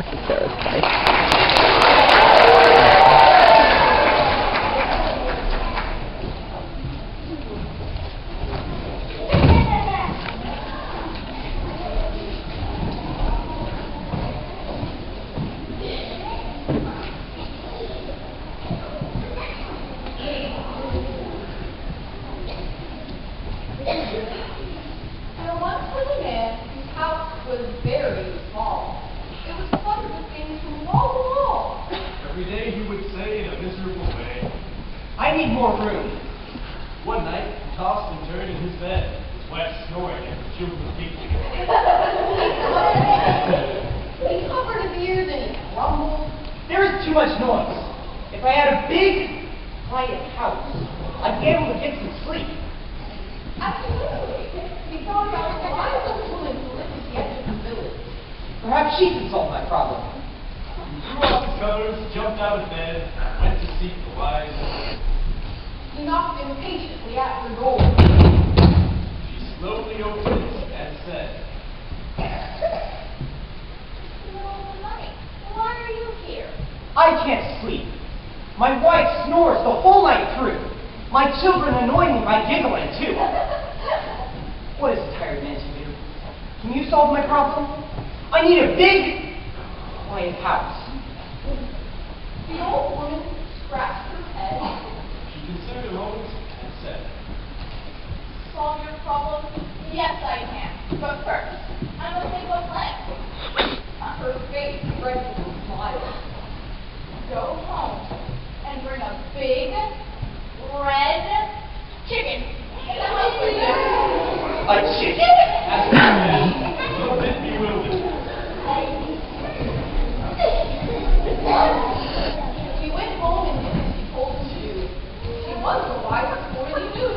Sarah's place. I need more room. One night, he tossed and turned in his bed, his wife snoring and the children giggling. He covered his ears and he grumbled. There is too much noise. If I had a big, quiet house, I'd be able to get some sleep. Absolutely. He thought about the wisest woman who lived at the edge of the village. Perhaps she can solve my problem. He threw off his covers, jumped out of bed, and went to seek the wise woman. He knocked impatiently at the door. She slowly opened it and said, "Middle of the night. Why are you here?" I can't sleep. My wife snores the whole night through. My children annoy me by giggling too. What is a tired man to do? Can you solve my problem? I need a big, quiet house. The old woman scratched her head. She considered a moment and said, "Solve your problem? Yes, I can. But first, I must make a plan." Her face reddened with a smile. "Go home and bring a big, red chicken in the house with you." "A chicken?" asked the man, a bit bewildered. He went home and did as she told him to do. She was the wisest boy he knew.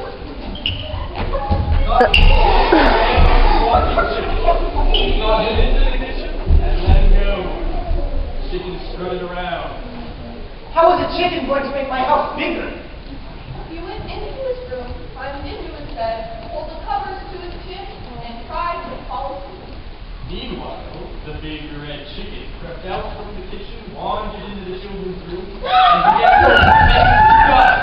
Got him into the kitchen and let him go. The chicken strutted around. How is a chicken going to make my house bigger? He went into his room, climbed into his bed, pulled the covers to his chin, and tried to fall asleep. Meanwhile, the big red chicken crept out from the kitchen, wandered into the children's room, and began to make guts.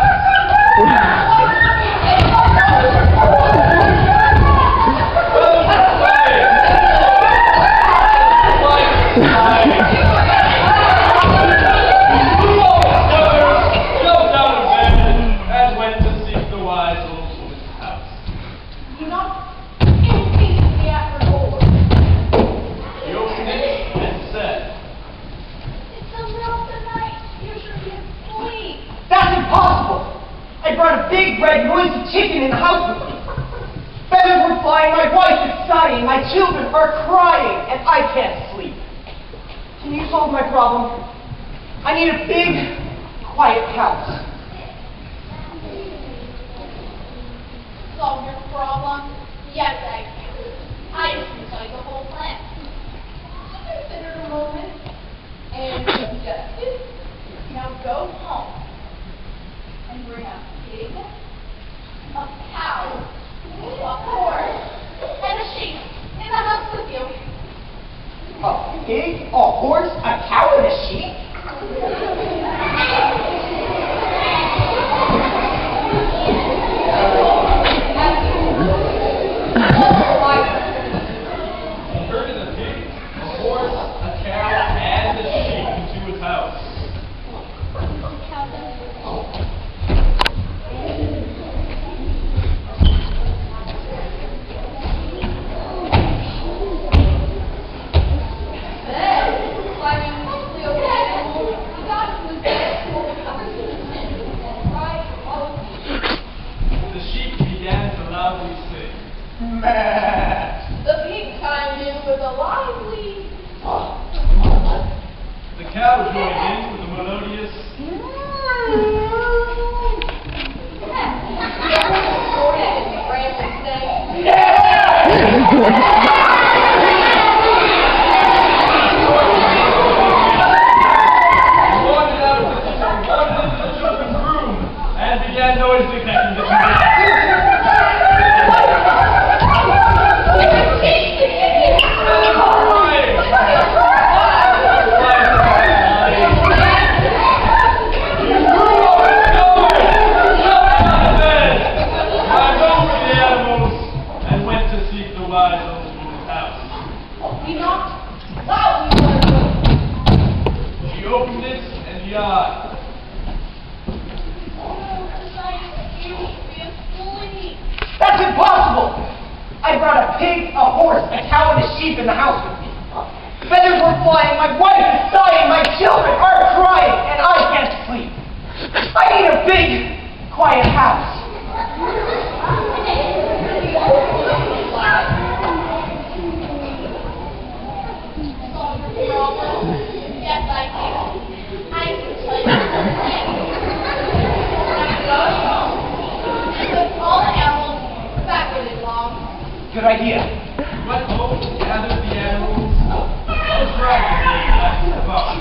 Red noisy chicken in the house with me. Feathers were flying, my wife is sighing, my children are crying, and I can't sleep. Can you solve my problem? I need a big, quiet house. Solve your problem? Yes, I can. I can tell you the whole plan. She considered a moment and suggested, "Now go home and bring a pig, a cow, a horse, and a sheep in the house with you." A pig, a horse, a cow, and a sheep? He herded a pig, a horse, a cow, and a sheep into his house. The pig chimed in with a lively... The cow joined in with a melodious... He wandered out of the kitchen, wandered into the children's room, and began noisily connecting the two. go by the old woman's house. He knocked loudly on the door. She opened it and yawned. That's impossible! I brought a pig, a horse, a cow, and a sheep in the house with me. Feathers were flying, my wife is dying, my children are crying, and I can't sleep. I need a big, quiet house. Yes, I can. I can tell you the plan. Now go home. Put all the animals back where they belong. Good idea. Went home, gathered the animals, and dragged them back to the barn.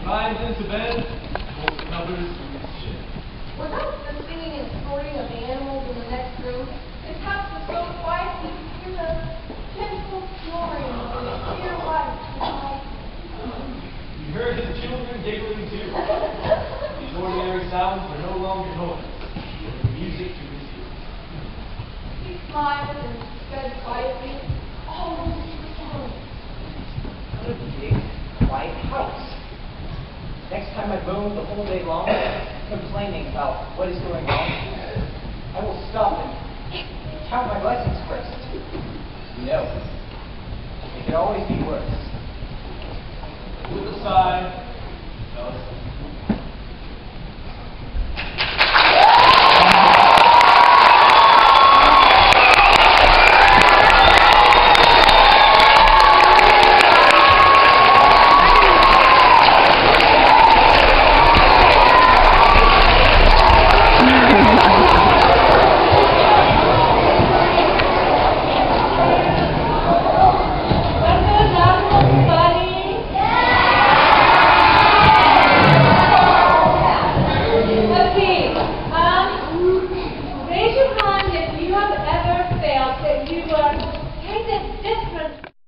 Climbed into bed, pulled the covers from his chin. Without the singing and snorting of the animals in the next room, his house was so quiet he could hear the gentle snoring of the clear light tonight. He heard his children giggling too. These ordinary sounds were no longer noise. They were music to his ears. He smiled and said quietly, "Oh, What a big, quiet house. Next time I roam the whole day long, complaining about what is going on, I will stop and count my blessings first. No, it could always be worse." With a sigh, he fell asleep.